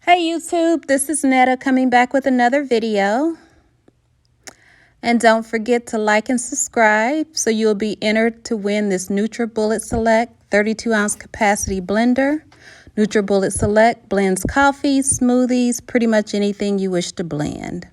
Hey YouTube, this is Netta coming back with another video. And don't forget to like and subscribe so you'll be entered to win this NutriBullet Select 32-ounce capacity blender. NutriBullet Select blends coffees, smoothies, pretty much anything you wish to blend.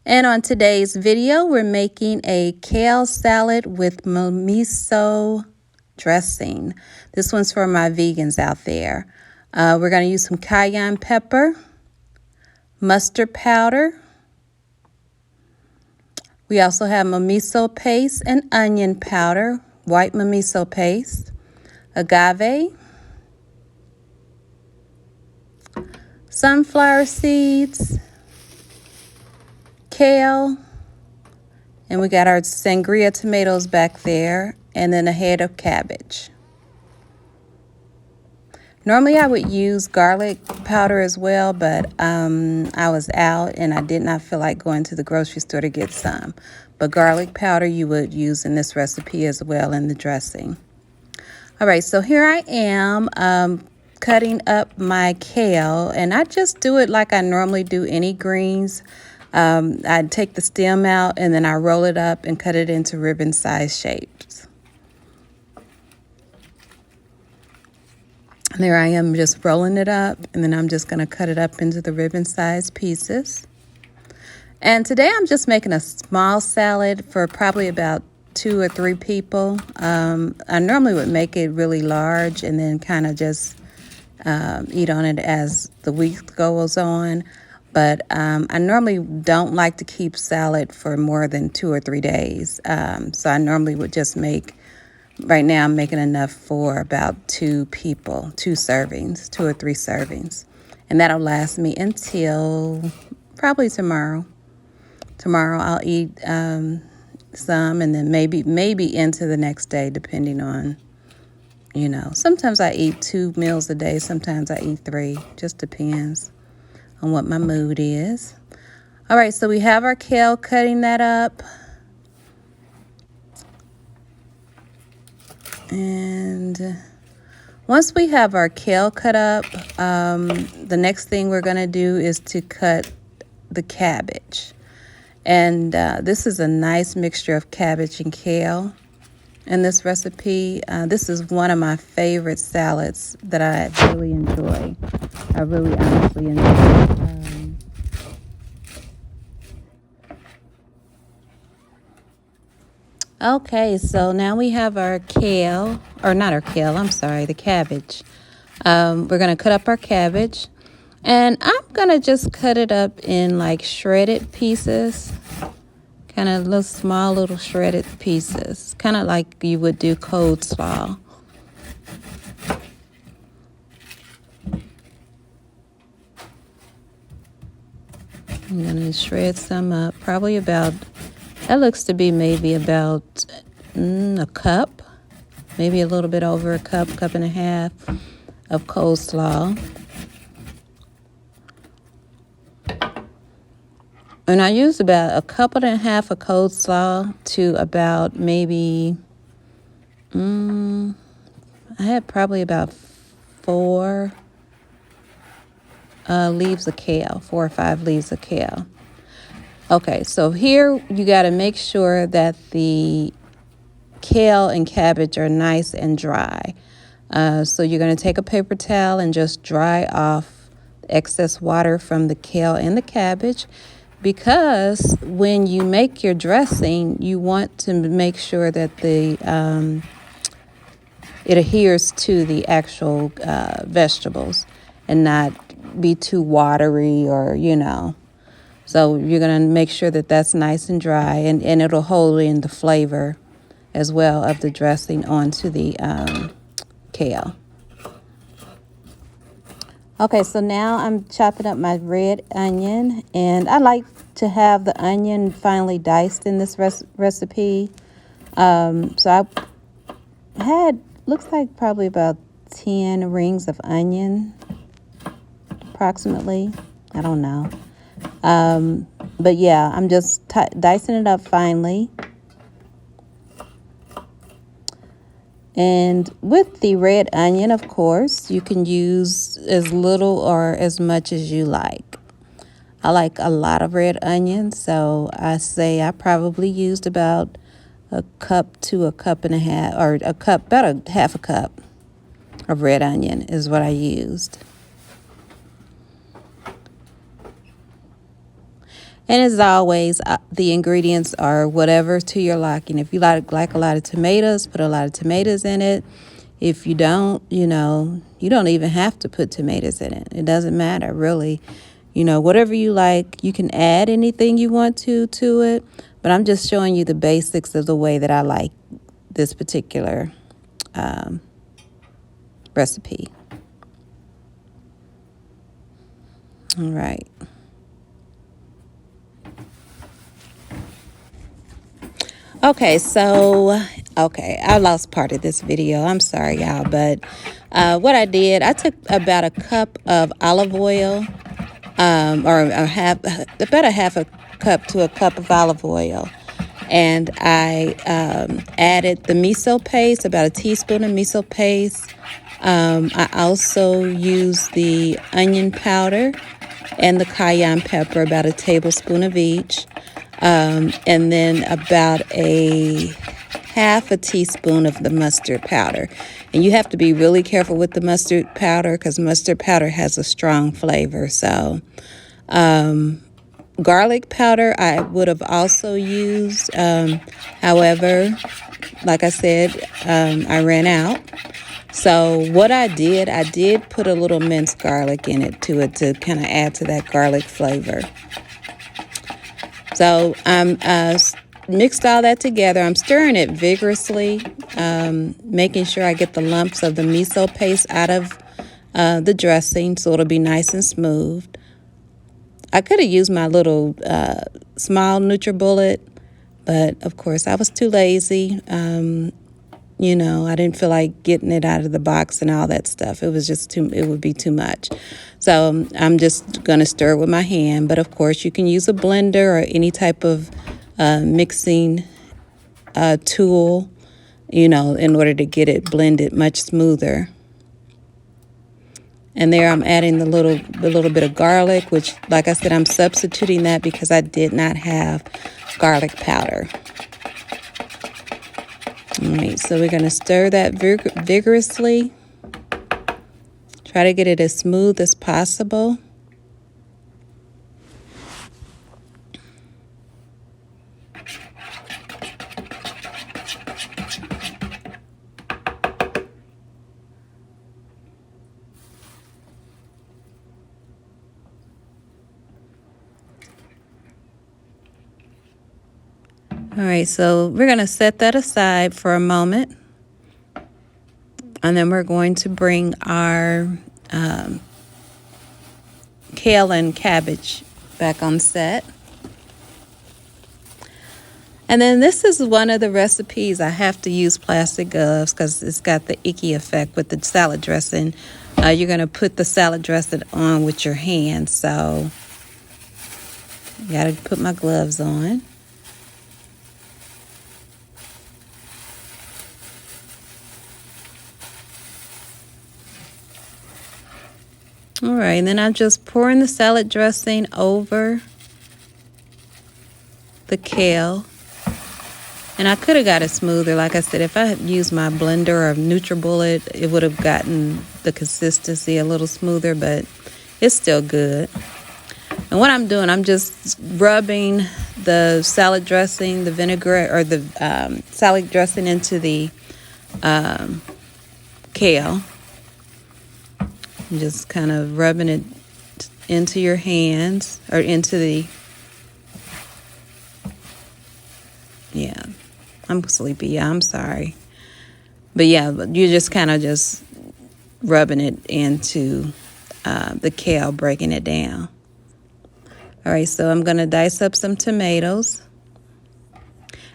And on today's video, we're making a kale salad with miso dressing. This one's for my vegans out there. We're going to use some cayenne pepper, mustard powder. We also have miso paste and onion powder, white miso paste, agave, sunflower seeds, kale, and we got our sangria tomatoes back there, and then a head of cabbage. Normally I would use garlic powder as well, but I was out and I did not feel like going to the grocery store to get some. But garlic powder you would use in this recipe as well in the dressing. All right, so here I am cutting up my kale, and I just do it like I normally do any greens. I take the stem out and then I roll it up and cut it into ribbon-sized shapes. There I am just rolling it up, and then I'm just going to cut it up into the ribbon-sized pieces. And today I'm just making a small salad for probably about 2 or 3 people. I normally would make it really large and then kind of just eat on it as the week goes on. But I normally don't like to keep salad for more than 2 or 3 days. So I normally would just make... Right now, I'm making enough for about 2 people, 2 servings, 2 or 3 servings. And that'll last me until probably tomorrow. Tomorrow, I'll eat some, and then maybe into the next day, depending on, Sometimes I eat 2 meals a day. Sometimes I eat 3. Just depends on what my mood is. All right, so we have our kale, cutting that up. And once we have our kale cut up, the next thing we're going to do is to cut the cabbage. And this is a nice mixture of cabbage and kale in this recipe. This is one of my favorite salads that I really enjoy. I really honestly enjoy. Okay, so now we have our kale, or not our kale, I'm sorry, the cabbage. We're going to cut up our cabbage, and I'm going to just cut it up in like shredded pieces, kind of little small little shredded pieces, kind of like you would do coleslaw. I'm going to shred some up, probably about... That looks to be maybe about a cup, maybe a little bit over a cup, cup and a half of coleslaw. And I used about a cup and a half of coleslaw to about maybe, I had probably about 4 leaves of kale, 4 or 5 leaves of kale. Okay, so here you got to make sure that the kale and cabbage are nice and dry. So you're going to take a paper towel and just dry off excess water from the kale and the cabbage, because when you make your dressing, you want to make sure that it adheres to the actual vegetables and not be too watery or, So you're going to make sure that that's nice and dry, and it'll hold in the flavor as well of the dressing onto the kale. Okay, so now I'm chopping up my red onion, and I like to have the onion finely diced in this recipe. So I had, looks like probably about 10 rings of onion, approximately. I don't know. But yeah, I'm just dicing it up finely. And with the red onion, of course, you can use as little or as much as you like. I like a lot of red onions, so I say I probably used about a cup to a cup and a half, or a cup, about a half a cup of red onion is what I used. And as always, the ingredients are whatever to your liking. If you like a lot of tomatoes, put a lot of tomatoes in it. If you don't, you don't even have to put tomatoes in it. It doesn't matter, really. Whatever you like, you can add anything you want to it. But I'm just showing you the basics of the way that I like this particular recipe. All right. Okay, I lost part of this video. I'm sorry, y'all, but what I did, I took about a cup of olive oil, or about a half a cup to a cup of olive oil, and I added the miso paste, about a teaspoon of miso paste. I also used the onion powder and the cayenne pepper, about a tablespoon of each. And then about a half a teaspoon of the mustard powder. And you have to be really careful with the mustard powder because mustard powder has a strong flavor. So garlic powder I would have also used. However, like I said, I ran out. So what I did put a little minced garlic in it to kind of add to that garlic flavor. So I'm mixed all that together. I'm stirring it vigorously, making sure I get the lumps of the miso paste out of the dressing so it'll be nice and smooth. I could have used my little small NutriBullet, but of course I was too lazy. I didn't feel like getting it out of the box and all that stuff. It would be too much. So I'm just going to stir it with my hand. But of course, you can use a blender or any type of mixing tool, in order to get it blended much smoother. And there I'm adding the little bit of garlic, which, like I said, I'm substituting that because I did not have garlic powder. All right, so we're going to stir that vigorously. Try to get it as smooth as possible. All right, so we're going to set that aside for a moment. And then we're going to bring our kale and cabbage back on set. And then this is one of the recipes I have to use plastic gloves because it's got the icky effect with the salad dressing. You're going to put the salad dressing on with your hands, so you got to put my gloves on. All right, and then I'm just pouring the salad dressing over the kale. And I could have got it smoother. Like I said, if I had used my blender or NutriBullet, it would have gotten the consistency a little smoother, but it's still good. And what I'm doing, I'm just rubbing the salad dressing, the vinegar, or the salad dressing into the kale. I'm just kind of rubbing it into your hands, or into the, yeah, I'm sleepy. Yeah, I'm sorry. But yeah, you're just kind of just rubbing it into the kale, breaking it down. All right, so I'm going to dice up some tomatoes.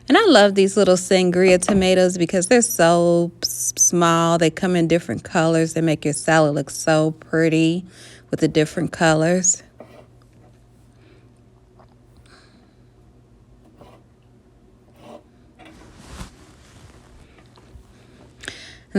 And I love these little sangria tomatoes because they're so small. They come in different colors. They make your salad look so pretty with the different colors.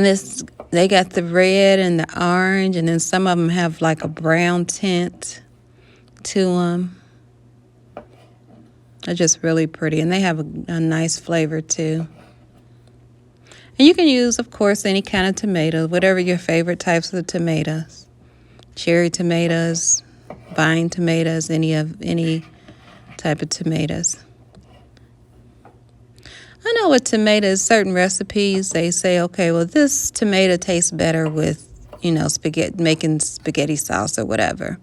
And this, they got the red and the orange, and then some of them have like a brown tint to them. They're just really pretty, and they have a nice flavor too. And you can use, of course, any kind of tomato, whatever your favorite types of tomatoes. Cherry tomatoes, vine tomatoes, any type of tomatoes. I know with tomatoes, certain recipes, they say, okay, well, this tomato tastes better with, spaghetti, making spaghetti sauce or whatever.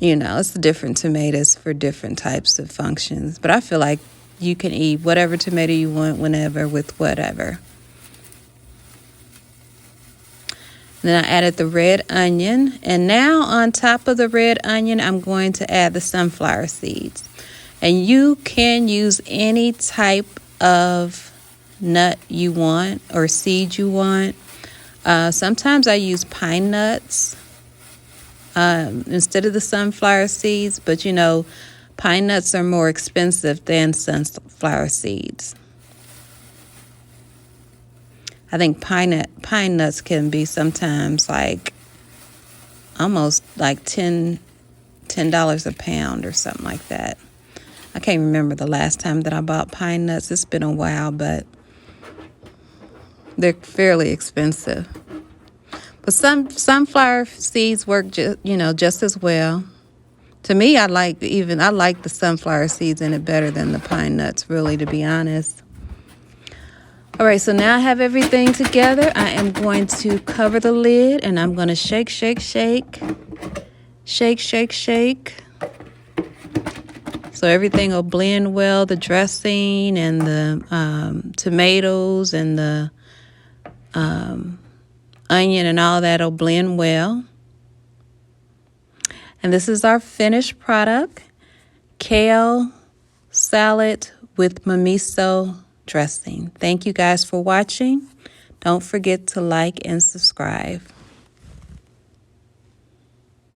It's different tomatoes for different types of functions. But I feel like you can eat whatever tomato you want whenever with whatever. Then I added the red onion. And now on top of the red onion, I'm going to add the sunflower seeds. And you can use any type of nut you want or seed you want. Sometimes I use pine nuts instead of the sunflower seeds, but pine nuts are more expensive than sunflower seeds. I think pine nuts can be sometimes like almost like $10 a pound or something like that. I can't remember the last time that I bought pine nuts. It's been a while, but they're fairly expensive. But some sunflower seeds work just as well. To me, I like the sunflower seeds in it better than the pine nuts, really, to be honest. All right, so now I have everything together. I am going to cover the lid, and I'm going to shake, shake, shake. Shake, shake, shake. So everything will blend well, the dressing and the tomatoes and the onion and all that will blend well. And this is our finished product, kale salad with miso dressing. Thank you guys for watching. Don't forget to like and subscribe.